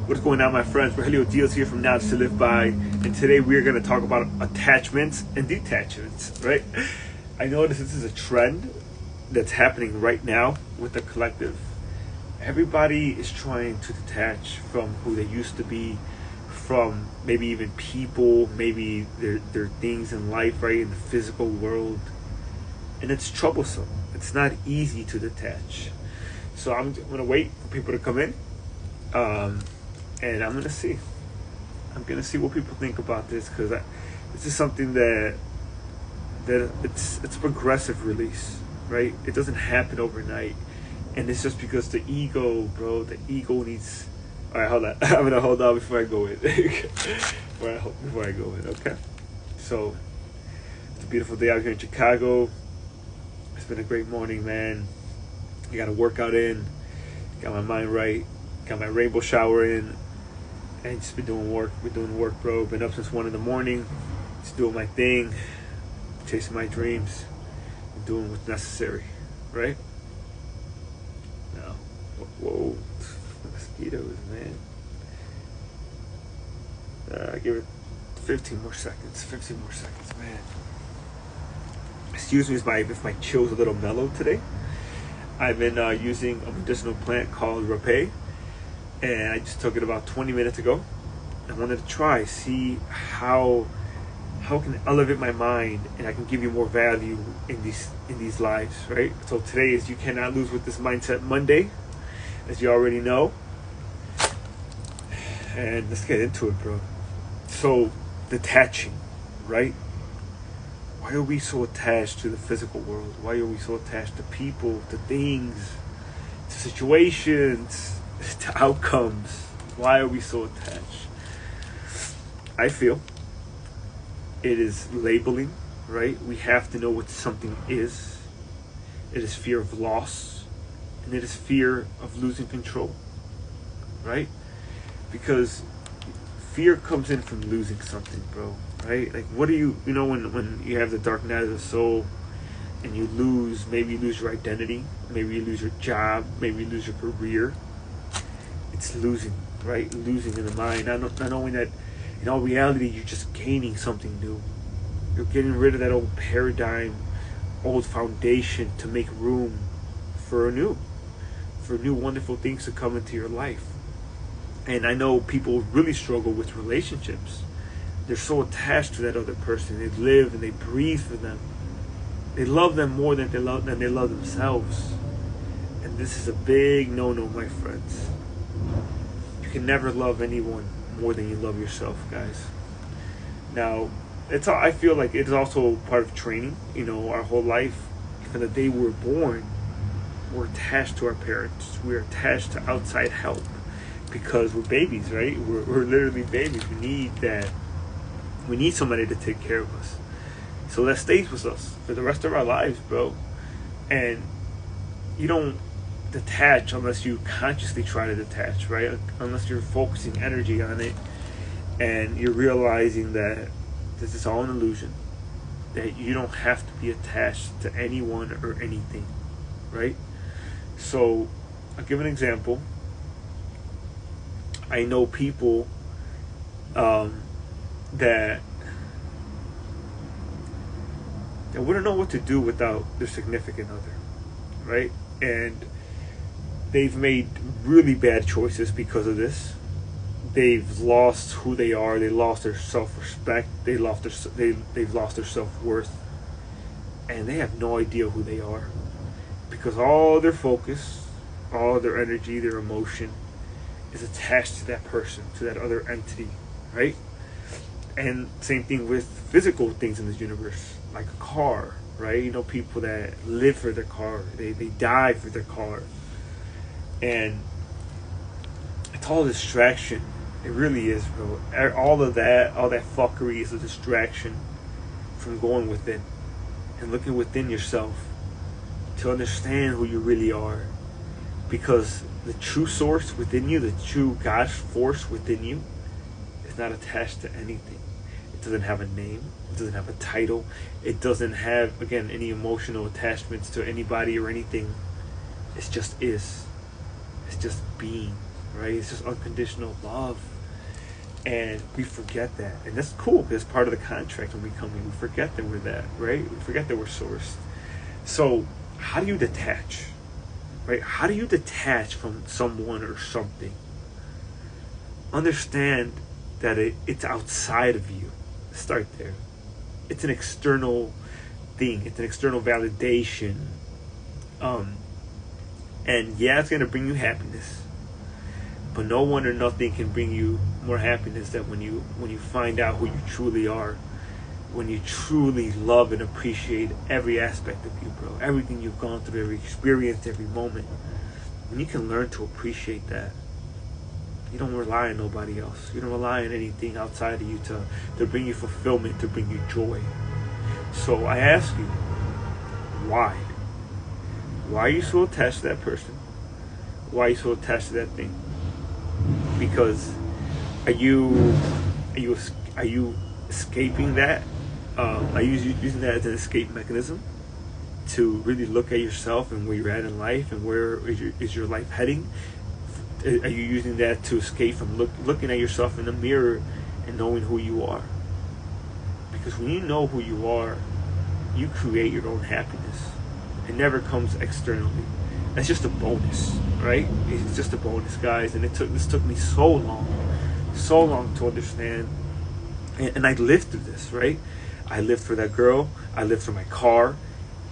What's going on, my friends? Rogelio Diaz here from Knowledge to Live By, and today we are going to talk about attachments and detachments, right? I notice this is a trend that's happening right now with the collective. Everybody is trying to detach from who they used to be, from maybe even people, maybe their things in life, right, in the physical world. And it's troublesome. It's not easy to detach. So I'm going to wait for people to come in. And I'm going to see. I'm going to see what people think about this, because this is something that it's progressive release, right? It doesn't happen overnight. And it's just because the ego, bro, the ego needs... All right, hold on. I'm going to hold on before I go in. before I go in, okay? So, it's a beautiful day out here in Chicago. It's been a great morning, man. I got a workout in. Got my mind right. Got my rainbow shower in. And just been doing work. Been doing work, bro. Been up since 1 a.m. Just doing my thing. Chasing my dreams. And doing what's necessary. Right? Now, whoa. Mosquitoes, man. Give it 15 more seconds. 15 more seconds, man. Excuse me if my chill's a little mellow today. I've been using a medicinal plant called rapé, and I just took it about 20 minutes ago. I wanted to see how can I elevate my mind, and I can give you more value in these lives, right? So today is You Cannot Lose with This Mindset Monday, as you already know. And let's get into it, bro. So, detaching, right? Why are we so attached to the physical world? Why are we so attached to people, to things, to situations, to outcomes? Why are we so attached? I feel it is labeling, right? We have to know what something is. It is fear of loss, and it is fear of losing control, right? Because fear comes in from losing something, bro, right? Like, what do you know, when you have the dark night of the soul and you lose, maybe you lose your identity, maybe you lose your job, maybe you lose your career. It's losing, right? Losing in the mind, not knowing that in all reality you're just gaining something new. You're getting rid of that old paradigm, old foundation, to make room for new wonderful things to come into your life. And I know people really struggle with relationships. They're so attached to that other person. They live and they breathe for them. They love them more than they love themselves. And this is a big no-no, my friends. You can never love anyone more than you love yourself, guys. Now, I feel like it's also part of training. You know, our whole life, from the day we were born, we're attached to our parents. We're attached to outside help. Because we're babies, right? We're literally babies. We need that. We need somebody to take care of us. So that stays with us for the rest of our lives, bro. And you don't detach unless you consciously try to detach, right? Unless you're focusing energy on it and you're realizing that this is all an illusion. That you don't have to be attached to anyone or anything, right? So I'll give an example. I know people that wouldn't know what to do without their significant other, right? And they've made really bad choices because of this. They've lost who they are. They lost their self-respect. They've lost their self-worth, and they have no idea who they are, because all their focus, all their energy, their emotion is attached to that person, to that other entity, right? And same thing with physical things in this universe, like a car, right? You know, people that live for their car, they die for their car. And it's all a distraction. It really is, bro. All that fuckery is a distraction from going within and looking within yourself to understand who you really are. Because the true source within you, the true God force within you, is not attached to anything. It doesn't have a name. It doesn't have a title. It doesn't have, again, any emotional attachments to anybody or anything. It just is. It's just being. right? It's just unconditional love. And we forget that. And that's cool because it's part of the contract when we come in. We forget that we're that, right? We forget that we're sourced. So how do you detach? Right? How do you detach from someone or something? Understand that it's outside of you. Start there. It's an external thing. It's an external validation. And yeah, it's gonna bring you happiness. But no one or nothing can bring you more happiness than when you find out who you truly are. When you truly love and appreciate every aspect of you, bro. Everything you've gone through, every experience, every moment. When you can learn to appreciate that, you don't rely on nobody else. You don't rely on anything outside of you to bring you fulfillment, to bring you joy. So I ask you, why? Why are you so attached to that person? Why are you so attached to that thing? Because are you escaping that? Are you using that as an escape mechanism to really look at yourself and where you're at in life and where is your life heading? Are you using that to escape from looking at yourself in the mirror and knowing who you are? Because when you know who you are, you create your own happiness. It never comes externally. That's just a bonus, right? It's just a bonus, guys. And this took me so long to understand. And I lived through this, right? I lived for that girl. I lived for my car.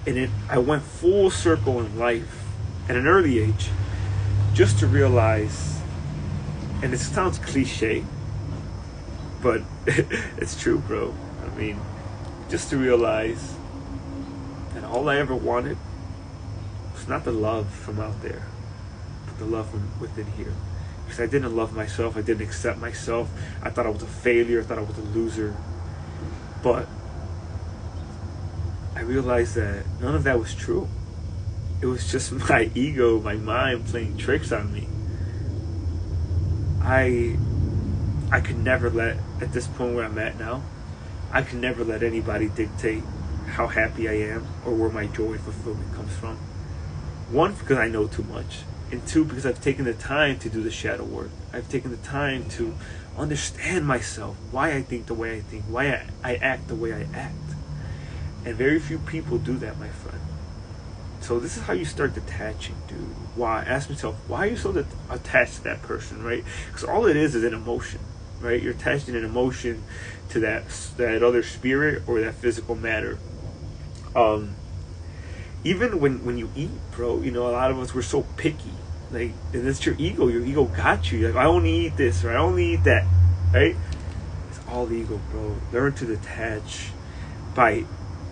And I went full circle in life at an early age just to realize, and it sounds cliche, but it's true, bro. I mean, just to realize that all I ever wanted was not the love from out there, but the love from within here. Because I didn't love myself. I didn't accept myself. I thought I was a failure. I thought I was a loser. But I realized that none of that was true. It was just my ego, my mind playing tricks on me. I could never let, at this point where I'm at now, I could never let anybody dictate how happy I am or where my joy and fulfillment comes from. One, because I know too much. And two, because I've taken the time to do the shadow work. I've taken the time to understand myself, why I think the way I think, why I act the way I act. And very few people do that, my friend. So this is how you start detaching, dude. Why? Ask yourself, why are you so attached to that person, right? Because all it is an emotion, right? You're attached in an emotion to that other spirit or that physical matter. Even when you eat, bro, you know, a lot of us, we're so picky. Like, and it's your ego. Your ego got you. Like, I only eat this, or I only eat that, right? It's all ego, bro. Learn to detach by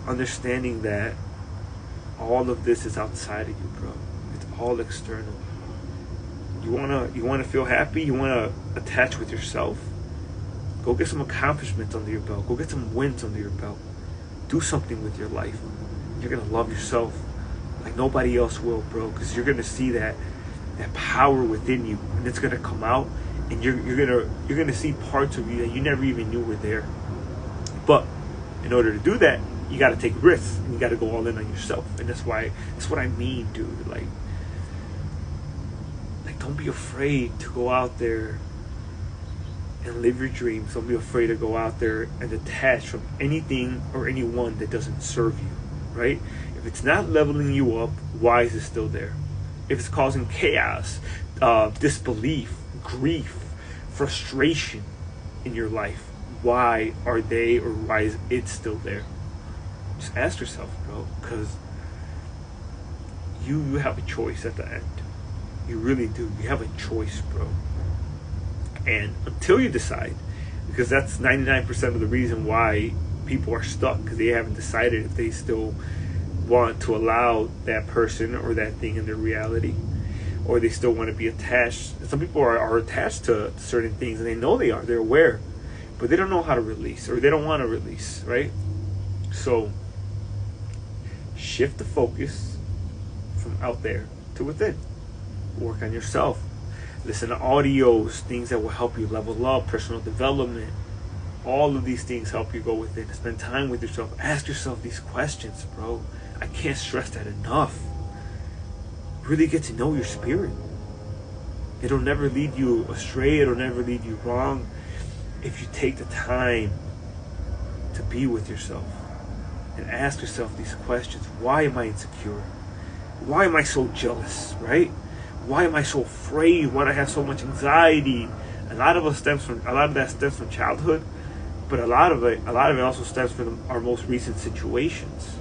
understanding that all of this is outside of you, bro. It's all external. You wanna feel happy? You wanna attach with yourself? Go get some accomplishments under your belt. Go get some wins under your belt. Do something with your life. You're gonna love yourself like nobody else will, bro. Because you're gonna see that power within you, and it's gonna come out, and you're gonna see parts of you that you never even knew were there. But in order to do that, you got to take risks, and you got to go all in on yourself. And that's what I mean, dude. Like don't be afraid to go out there and live your dreams. Don't be afraid to go out there and detach from anything or anyone that doesn't serve you, right? If it's not leveling you up, why is it still there? If it's causing chaos, disbelief, grief, frustration in your life, why are they, or why is it still there? Just ask yourself, bro, because you have a choice at the end. You really do. You have a choice, bro. And until you decide, because that's 99% of the reason why people are stuck, because they haven't decided if they still want to allow that person or that thing in their reality, or they still want to be attached. Some people are attached to certain things, and they know they are. They're aware, but they don't know how to release, or they don't want to release, right? So shift the focus from out there to within. Work on yourself. Listen to audios, things that will help you level up, personal development. All of these things help you go within. Spend time with yourself. Ask yourself these questions, bro. I can't stress that enough. Really get to know your spirit. It'll never lead you astray. It'll never lead you wrong if you take the time to be with yourself and ask yourself these questions. Why am I insecure? Why am I so jealous, right? Why am I so afraid? Why do I have so much anxiety? A lot of that stems from childhood, but a lot of it also stems from our most recent situations.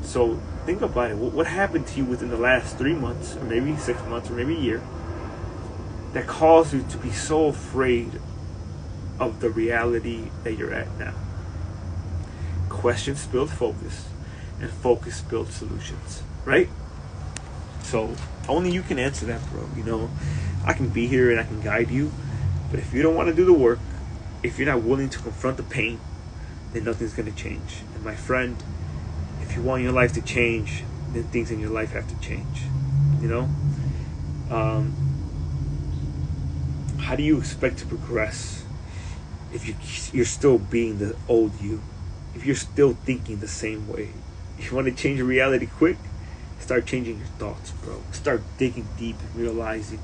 So think about it. What happened to you within the last 3 months, or maybe 6 months, or maybe a year, that caused you to be so afraid of the reality that you're at now? Questions build focus, and focus builds solutions, right? So only you can answer that, bro. You know, I can be here and I can guide you, but if you don't want to do the work, if you're not willing to confront the pain, then nothing's going to change. And my friend, if you want your life to change, then things in your life have to change. You know, how do you expect to progress if you're still being the old you? If you're still thinking the same way? If you want to change your reality quick, start changing your thoughts, bro. Start digging deep and realizing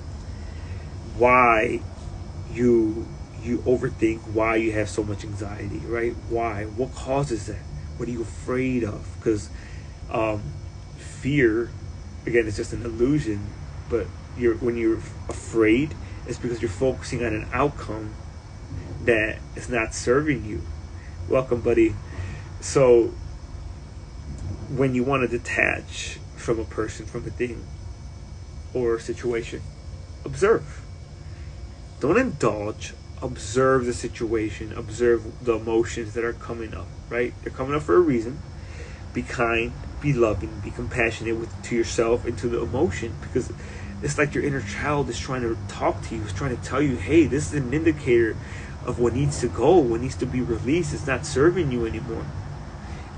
why you overthink, why you have so much anxiety, right? Why? What causes that? What are you afraid of? Because fear, again, is just an illusion. But when you're afraid, it's because you're focusing on an outcome that is not serving you. Welcome, buddy. So when you want to detach from a person, from a thing, or a situation, observe. Don't indulge. Observe the situation. Observe the emotions that are coming up, right? They're coming up for a reason. Be kind, be loving, be compassionate to yourself and to the emotion, because it's like your inner child is trying to talk to you. It's trying to tell you, hey, this is an indicator of what needs to go, what needs to be released. It's not serving you anymore.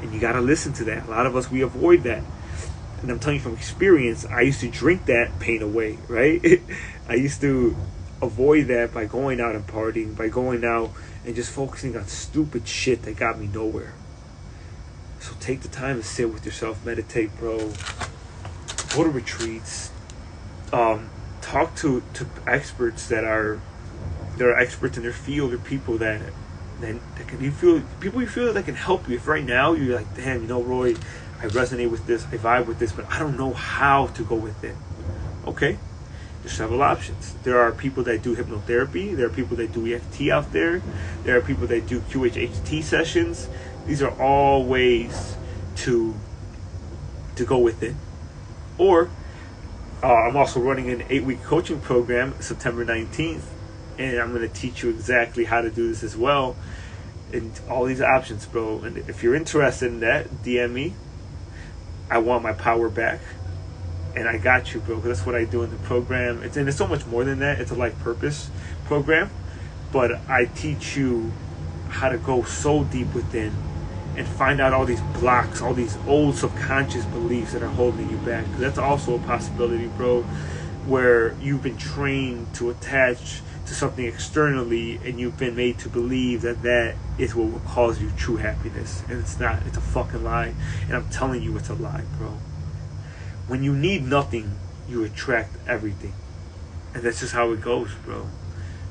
And you got to listen to that. A lot of us, we avoid that. And I'm telling you from experience, I used to drink that pain away, right? I used to avoid that by going out and partying, by going out and just focusing on stupid shit that got me nowhere. So take the time to sit with yourself, meditate, bro. Go to retreats. Talk to experts that are experts in their field, or people that can you feel that can help you. If right now you're like, damn, you know, Roy, I resonate with this, I vibe with this, but I don't know how to go with it. Okay, there's several options. There are people that do hypnotherapy. There are people that do EFT out there. There are people that do QHHT sessions. These are all ways to go with it. Or I'm also running an 8-week coaching program September 19th, and I'm going to teach you exactly how to do this as well, and all these options, bro. And if you're interested in that, DM me. I want my power back, and I got you, bro, because that's what I do in the program. It's so much more than that. It's a life purpose program, but I teach you how to go so deep within and find out all these blocks, all these old subconscious beliefs that are holding you back. That's also a possibility, bro, where you've been trained to attach to something externally, and you've been made to believe that is what will cause you true happiness. And it's not. It's a fucking lie. And I'm telling you, it's a lie, bro. When you need nothing, you attract everything. And that's just how it goes, bro.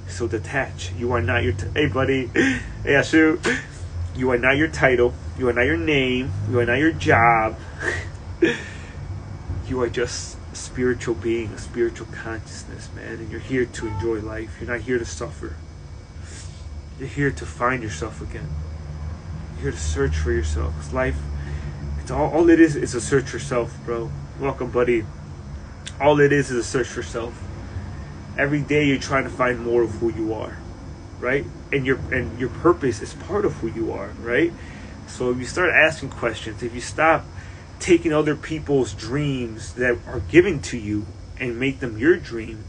So detach. You are not your... Hey, buddy. Hey, Ashu. You are not your title. You are not your name. You are not your job. You are just a spiritual being, a spiritual consciousness, man. And you're here to enjoy life. You're not here to suffer. You're here to find yourself again. You're here to search for yourself. It's life. It's all it is a search for self, bro. Welcome, buddy. All it is a search for self. Every day you're trying to find more of who you are, right? And your purpose is part of who you are, right? So if you start asking questions, if you stop taking other people's dreams that are given to you and make them your dream,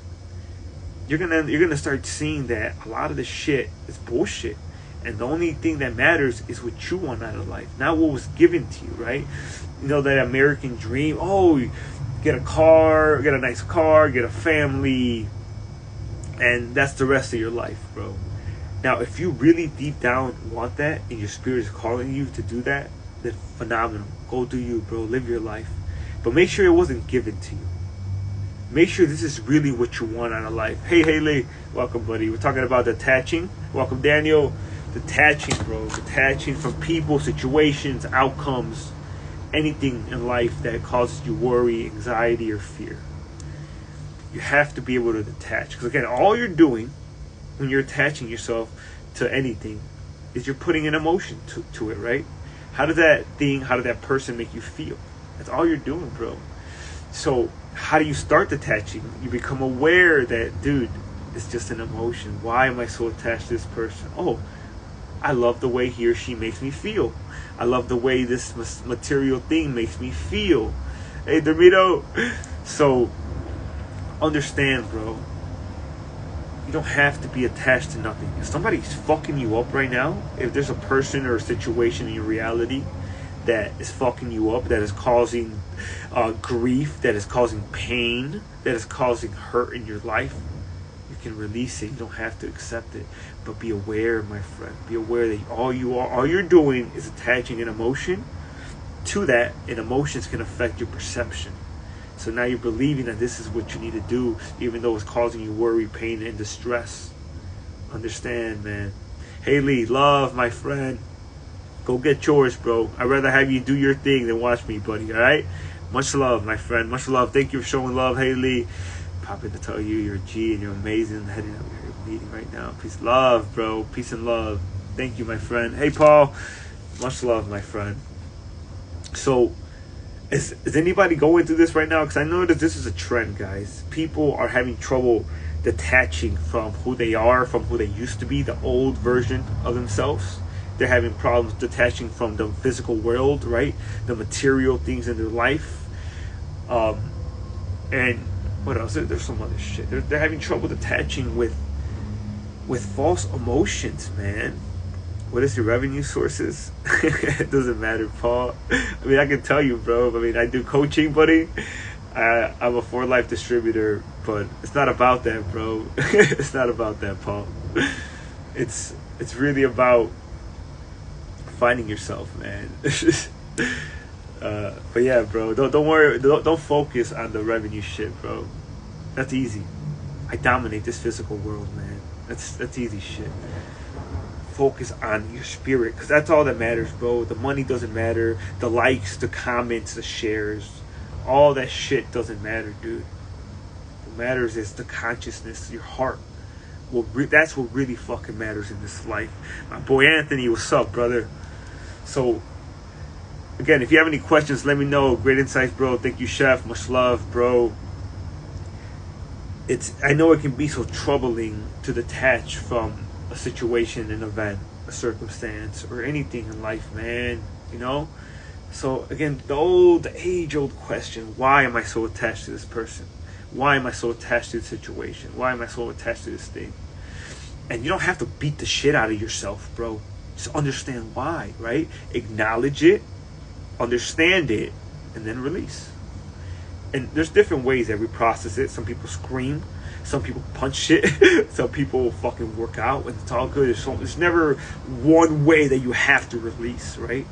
you're gonna start seeing that a lot of the shit is bullshit. And the only thing that matters is what you want out of life, not what was given to you, right? You know, that American dream, get a car, get a nice car, get a family, and that's the rest of your life, bro. Now, if you really deep down want that, and your spirit is calling you to do that, then phenomenal. Go do you, bro. Live your life. But make sure it wasn't given to you. Make sure this is really what you want out of life. Hey, Haley. Welcome, buddy. We're talking about detaching. Welcome, Daniel. Detaching, bro. Detaching from people, situations, outcomes, anything in life that causes you worry, anxiety, or fear. You have to be able to detach. Because, again, all you're doing when you're attaching yourself to anything is you're putting an emotion to it, right? How did that person make you feel? That's all you're doing, bro. So how do you start detaching? You become aware that, dude, it's just an emotion. Why am I so attached to this person? Oh, I love the way he or she makes me feel. I love the way this material thing makes me feel. Hey, Dormito. So understand, bro. You don't have to be attached to nothing. If somebody's fucking you up right now, if there's a person or a situation in your reality that is fucking you up, that is causing grief, that is causing pain, that is causing hurt in your life, you can release it. You don't have to accept it. But be aware, my friend. Be aware that all you're doing is attaching an emotion to that, and emotions can affect your perception. So now you're believing that this is what you need to do, even though it's causing you worry, pain, and distress. Understand, man. Haley, love, my friend. Go get yours, bro. I'd rather have you do your thing than watch me, buddy, all right? Much love, my friend. Much love. Thank you for showing love, Haley. Popping to tell you you're a G and you're amazing. Heading up your meeting right now. Peace, love, bro. Peace and love. Thank you, my friend. Hey, Paul. Much love, my friend. So, is anybody going through this right now? Because I know that this is a trend, guys. People are having trouble detaching from who they are, from who they used to be, the old version of themselves. They're having problems detaching from the physical world, right? The material things in their life. And what else? There's some other shit. They're having trouble detaching with false emotions, man. What is your revenue sources? It doesn't matter, Paul. I mean, I can tell you, bro. I mean, I do coaching, buddy. I'm a For Life distributor, but it's not about that, bro. It's not about that, Paul. It's really about finding yourself, man. But yeah, bro. Don't worry. Don't focus on the revenue shit, bro. That's easy. I dominate this physical world, man. That's easy shit. Focus on your spirit, because that's all that matters, bro. The money doesn't matter. The likes, the comments, the shares, all that shit doesn't matter, dude. What matters is the consciousness, your heart. That's what really fucking matters in this life. My boy Anthony, what's up, brother? So again, if you have any questions, let me know. Great insights, bro. Thank you, Chef. Much love, bro. I know it can be so troubling to detach from a situation, an event, a circumstance, or anything in life, man. You know? So again, the age-old question: why am I so attached to this person? Why am I so attached to the situation? Why am I so attached to this thing? And you don't have to beat the shit out of yourself, bro. Just understand why, right? Acknowledge it, understand it, and then release. And there's different ways that we process it. Some people scream. Some people punch shit. Some people fucking work out, and it's all good. There's never one way that you have to release, right?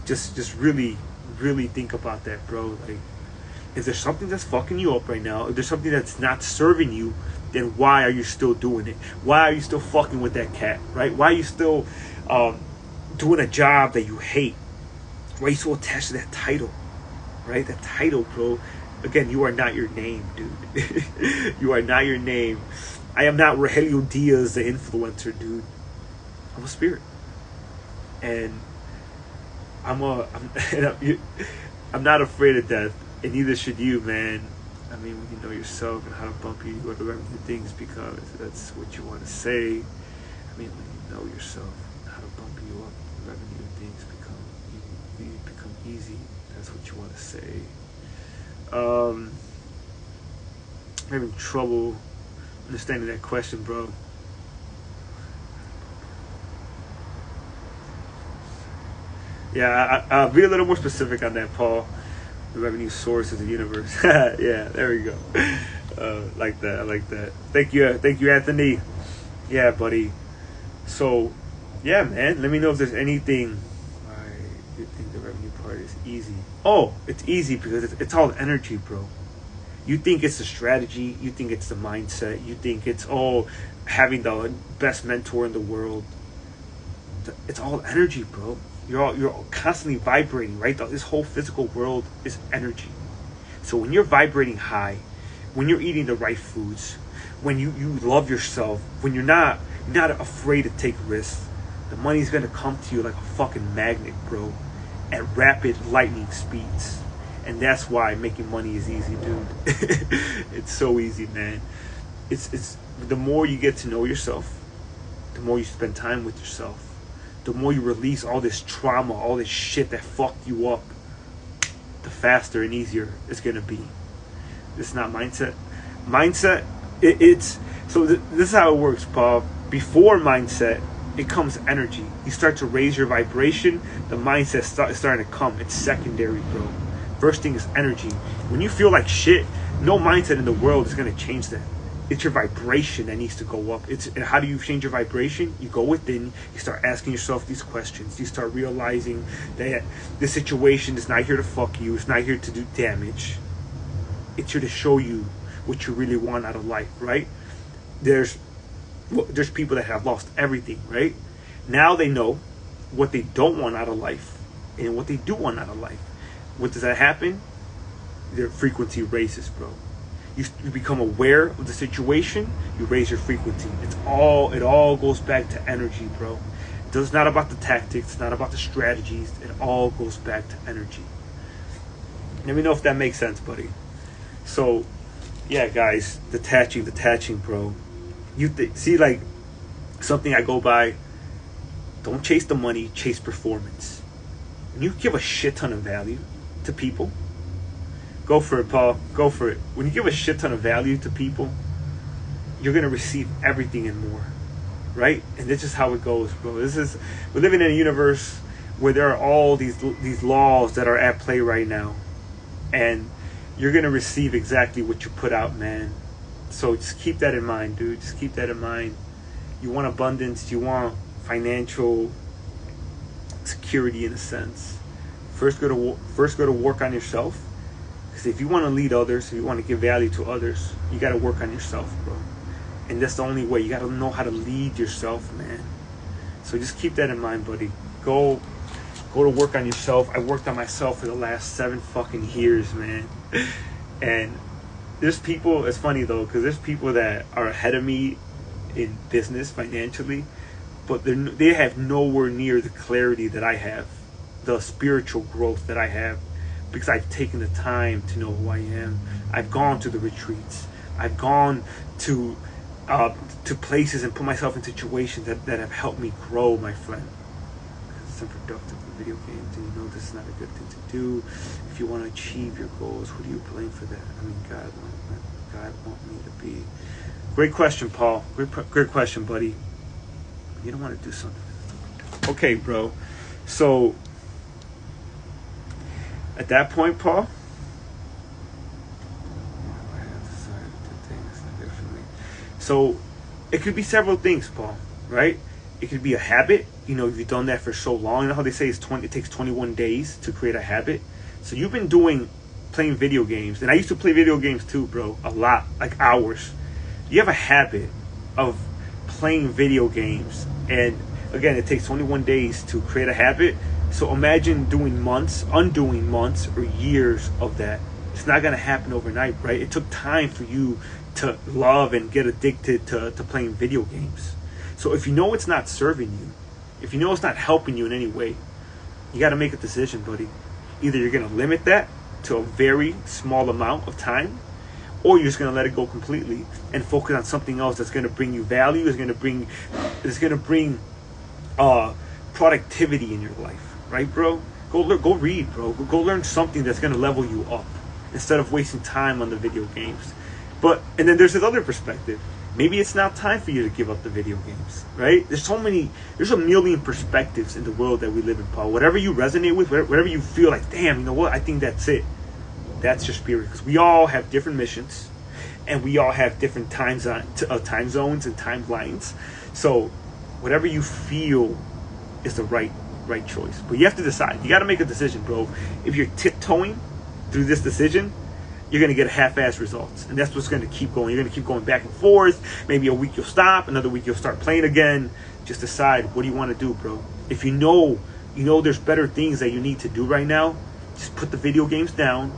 Just really, really think about that, bro. Like, if there's something that's fucking you up right now, if there's something that's not serving you, then why are you still doing it? Why are you still fucking with that cat, right? Why are you still doing a job that you hate? Why are you so attached to that title, right? That title, bro. Again, you are not your name, dude. You are not your name. I am not Rogelio Diaz, the influencer, dude. I'm a spirit. And I'm not afraid of death, and neither should you, man. I mean, when you know yourself and how to bump you, go to revenue things because that's what you want to say. I mean, when you know yourself and how to bump you up, revenue things become easy. That's what you want to say. I'm having trouble understanding that question, bro. Yeah, I'll be a little more specific on that, Paul. The revenue source of the universe. Yeah, there we go. Like that. I like that. Thank you, Anthony. Yeah, buddy. So, yeah, man. Let me know if there's anything. Why you think the revenue part is easy? Oh, it's easy because it's all energy, bro. You think it's the strategy, you think it's the mindset, you think it's having the best mentor in the world. It's all energy, bro. You're constantly vibrating, right? This whole physical world is energy. So when you're vibrating high, when you're eating the right foods, when you love yourself, when you're not afraid to take risks, the money's gonna come to you like a fucking magnet, bro, at rapid lightning speeds. And that's why making money is easy, dude. It's so easy, man. It's the more you get to know yourself, the more you spend time with yourself, the more you release all this trauma, all this shit that fucked you up, the faster and easier it's gonna be. It's not mindset. Mindset, this is how it works, Paul. Before mindset, it comes energy. You start to raise your vibration, the mindset is starting to come. It's secondary, bro. First thing is energy. When you feel like shit, no mindset in the world is going to change that. It's your vibration that needs to go up. And how do you change your vibration? You go within, you start asking yourself these questions. You start realizing that the situation is not here to fuck you. It's not here to do damage. It's here to show you what you really want out of life, right? There's people that have lost everything, right? Now they know what they don't want out of life and what they do want out of life. What does that happen? Their frequency raises, bro. You become aware of the situation, you raise your frequency. It all goes back to energy, bro. It's not about the tactics, it's not about the strategies. It all goes back to energy. Let me know if that makes sense, buddy. So, yeah, guys, detaching, bro. See, like, something I go by, don't chase the money, chase performance. When you give a shit ton of value to people, go for it, Paul. Go for it. When you give a shit ton of value to people, you're going to receive everything and more, right? And this is how it goes, bro. We're living in a universe where there are all these laws that are at play right now. And you're going to receive exactly what you put out, man. So just keep that in mind, dude. Just keep that in mind. You want abundance. You want financial security, in a sense. First go to work on yourself. Because if you want to lead others, if you want to give value to others, you got to work on yourself, bro. And that's the only way. You got to know how to lead yourself, man. So just keep that in mind, buddy. Go to work on yourself. I worked on myself for the last 7 fucking years, man. And there's people, it's funny though, because there's people that are ahead of me in business financially, but they have nowhere near the clarity that I have, the spiritual growth that I have, because I've taken the time to know who I am. I've gone to the retreats. I've gone to places and put myself in situations that have helped me grow, my friend. It's unproductive with video games, and you know this is not a good thing to do. If you want to achieve your goals, who do you blame for that? I mean, God want me to be. Great question, Paul. Great question, buddy. You don't want to do something. Okay, bro. So at that point, Paul, so it could be several things, Paul, right? It could be a habit. You know, if you've done that for so long, you know how they say it takes 21 days to create a habit. So you've been playing video games, and I used to play video games too, bro, a lot, like hours. You have a habit of playing video games, and again, it takes 21 days to create a habit. So imagine undoing months or years of that. It's not going to happen overnight, right? It took time for you to love and get addicted to playing video games. So if you know it's not serving you, if you know it's not helping you in any way, you got to make a decision, buddy. Either you're going to limit that to a very small amount of time, or you're just going to let it go completely and focus on something else that's going to bring you value, is going to bring productivity in your life, right, bro? Go read, bro. Go learn something that's going to level you up instead of wasting time on the video games. And then there's this other perspective. Maybe it's not time for you to give up the video games, right? There's a million perspectives in the world that we live in, Paul. Whatever you resonate with, whatever you feel like, damn, you know what? I think that's it. That's your spirit. Because we all have different missions, and we all have different time zones and timelines. So whatever you feel is the right choice. But you have to decide. You got to make a decision, bro. If you're tiptoeing through this decision, you're going to get half-ass results. And that's what's going to keep going. You're going to keep going back and forth. Maybe a week you'll stop. Another week you'll start playing again. Just decide, what do you want to do, bro? If you know there's better things that you need to do right now, just put the video games down.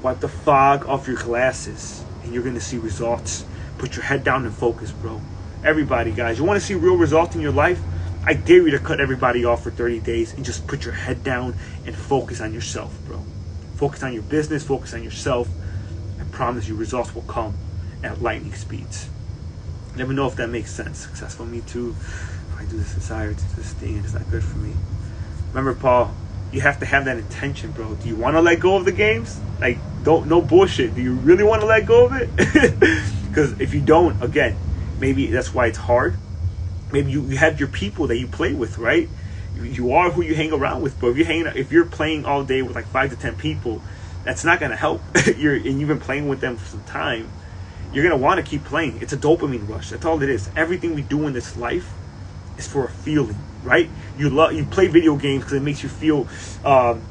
Wipe the fog off your glasses. And you're going to see results. Put your head down and focus, bro. Everybody, guys, you want to see real results in your life? I dare you to cut everybody off for 30 days and just put your head down and focus on yourself, bro. Focus on your business. Focus on yourself. I promise you results will come at lightning speeds. Let me know if that makes sense. Successful me too. If I do this desire to this thing and it's not good for me. Remember, Paul, you have to have that intention, bro. Do you want to let go of the games? Like, no bullshit. Do you really want to let go of it? Because if you don't, again, maybe that's why it's hard. Maybe you have your people that you play with, right? You are who you hang around with, bro. If you're playing all day with like 5 to 10 people, that's not gonna help. And you've been playing with them for some time. You're gonna want to keep playing. It's a dopamine rush. That's all it is. Everything we do in this life is for a feeling, right? You play video games because it makes you feel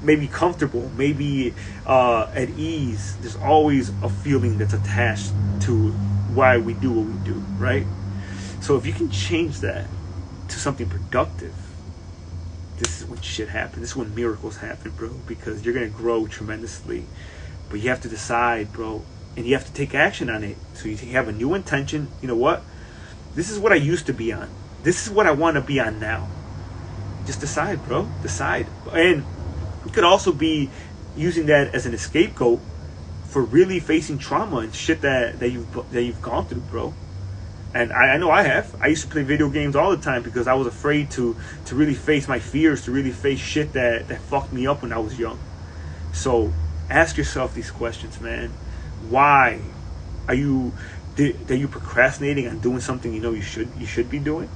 maybe comfortable, maybe at ease. There's always a feeling that's attached to why we do what we do, right? So if you can change that to something productive, this is when shit happens. This is when miracles happen, bro, because you're going to grow tremendously. But you have to decide, bro, and you have to take action on it. So you have a new intention. You know what? This is what I used to be on. This is what I want to be on now. Just decide, bro. Decide. And it could also be using that as an scapegoat for really facing trauma and shit that you've gone through, bro. And I know I have. I used to play video games all the time because I was afraid to really face my fears, to really face shit that fucked me up when I was young. So ask yourself these questions, man. Why are you procrastinating on doing something you know you should be doing?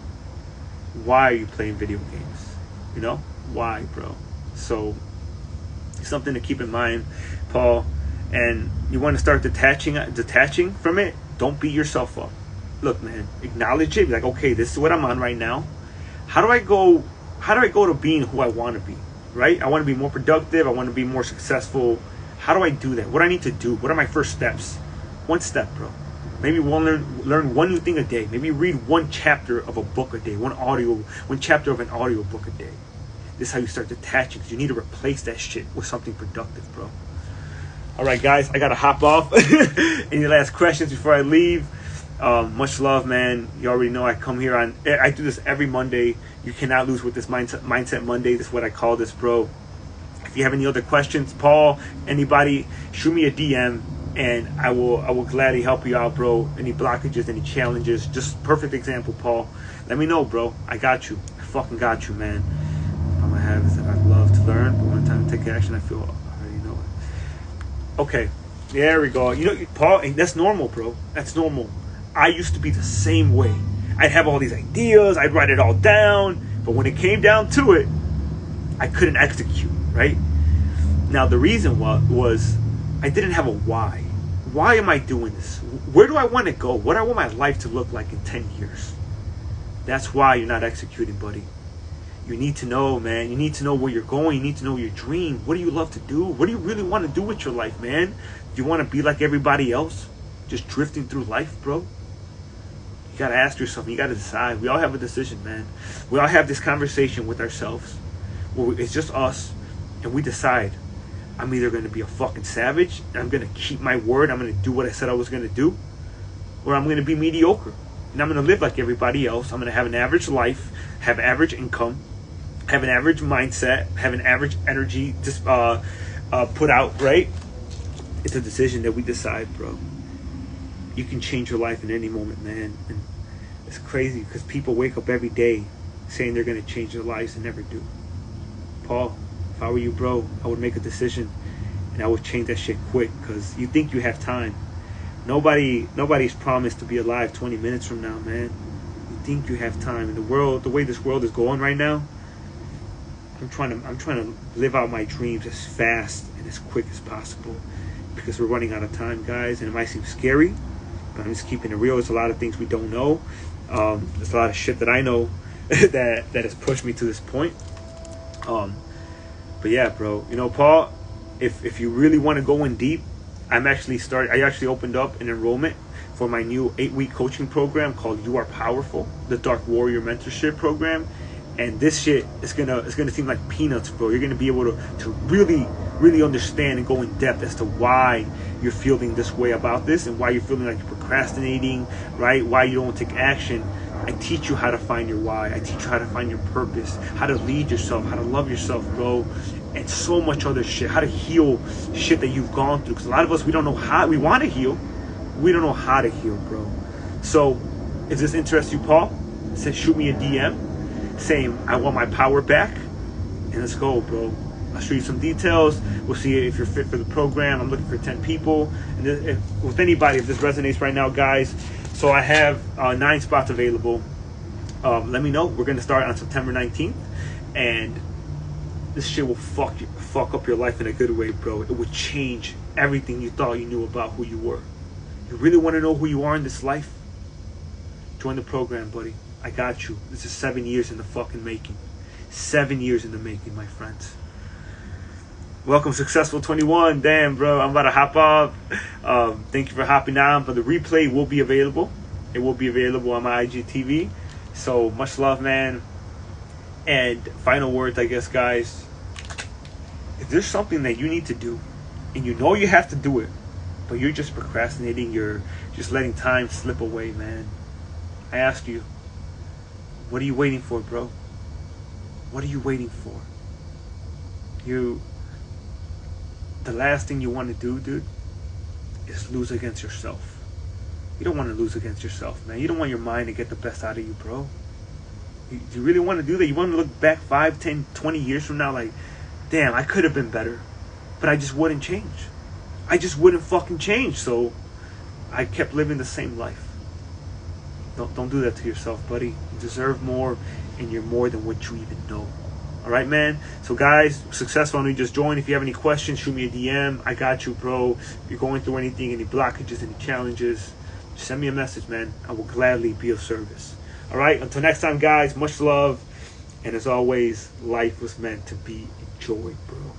Why are you playing video games? You know? Why, bro? So it's something to keep in mind, Paul. And you want to start detaching from it, don't beat yourself up. Look, man, acknowledge it. Be like, okay, this is what I'm on right now. How do I go to being who I want to be, right? I want to be more productive. I want to be more successful. How do I do that? What do I need to do? What are my first steps? One step, bro. Maybe we'll learn one new thing a day. Maybe read one chapter of a book a day. One chapter of an audio book a day. This is how you start detaching, because you need to replace that shit with something productive, bro. All right, guys, I got to hop off. Any last questions before I leave? Much love, man. You already know I come here I do this every Monday. You cannot lose with this Mindset Monday. This is what I call this, bro. If you have any other questions, Paul, anybody, shoot me a DM and I will gladly help you out, bro. Any blockages, any challenges, just perfect example, Paul. Let me know, bro. I got you. I fucking got you, man. All I have is that I'd love to learn, but one time to take action, I feel I already know it. Okay, there we go. You know, Paul, that's normal, bro. That's normal. I used to be the same way. I'd have all these ideas, I'd write it all down, but when it came down to it, I couldn't execute, right? Now, the reason was I didn't have a why. Why am I doing this? Where do I want to go? What do I want my life to look like in 10 years? That's why you're not executing, buddy. You need to know, man. You need to know where you're going. You need to know your dream. What do you love to do? What do you really want to do with your life, man? Do you want to be like everybody else? Just drifting through life, bro? You got to ask yourself. You got to decide. We all have a decision, man. We all have this conversation with ourselves. It's just us. And we decide. I'm either going to be a fucking savage. And I'm going to keep my word. I'm going to do what I said I was going to do. Or I'm going to be mediocre. And I'm going to live like everybody else. I'm going to have an average life. Have average income. Have an average mindset. Have an average energy just put out, right? It's a decision that we decide, bro. You can change your life in any moment, man. And it's crazy because people wake up every day saying they're going to change their lives and never do. Paul, if I were you, bro, I would make a decision and I would change that shit quick, because you think you have time. Nobody's promised to be alive 20 minutes from now, man. You think you have time. In the world, the way this world is going right now, I'm trying to live out my dreams as fast and as quick as possible, because we're running out of time, guys. And it might seem scary, but I'm just keeping it real. There's a lot of things we don't know. There's a lot of shit that I know that has pushed me to this point. But yeah, bro, you know, Paul, if you really want to go in deep, I actually opened up an enrollment for my new 8-week coaching program called You Are Powerful, the Dark Warrior Mentorship Program. And this shit is gonna seem like peanuts, bro. You're gonna be able to really understand and go in depth as to why you're feeling this way about this, and why you're feeling like you're procrastinating, right? Why you don't take action. I teach you how to find your why. I teach you how to find your purpose, how to lead yourself, how to love yourself, bro, and so much other shit. How to heal shit that you've gone through. Because a lot of us, we don't know how. We want to heal, we don't know how to heal, bro. So, if this interests you, Paul, shoot me a DM saying I want my power back, and let's go, bro. I'll show you some details. We'll see if you're fit for the program. I'm looking for 10 people, and with anybody, if this resonates right now, guys. So I have 9 spots available. Let me know. We're gonna start on September 19th, and this shit will fuck up your life in a good way, bro. It will change everything you thought you knew about who you were. You really want to know who you are in this life? Join the program, buddy. I got you. This is 7 years in the fucking making. 7 years in the making, my friends. Welcome, Successful 21. Damn, bro. I'm about to hop off. Thank you for hopping on. But the replay will be available. It will be available on my IGTV. So, much love, man. And final words, I guess, guys. If there's something that you need to do, and you know you have to do it, but you're just procrastinating, you're just letting time slip away, man. I ask you, what are you waiting for, bro? What are you waiting for? The last thing you want to do, dude, is lose against yourself. You don't want to lose against yourself, man. You don't want your mind to get the best out of you, bro. You really want to do that? You want to look back 5, 10, 20 years from now like, damn, I could have been better, but I just wouldn't change. I just wouldn't fucking change, so I kept living the same life. Don't do that to yourself, buddy. You deserve more, and you're more than what you even know. All right, man? So, guys, Successful, I know you just joined. If you have any questions, shoot me a DM. I got you, bro. If you're going through anything, any blockages, any challenges, just send me a message, man. I will gladly be of service. All right? Until next time, guys, much love. And as always, life was meant to be enjoyed, bro.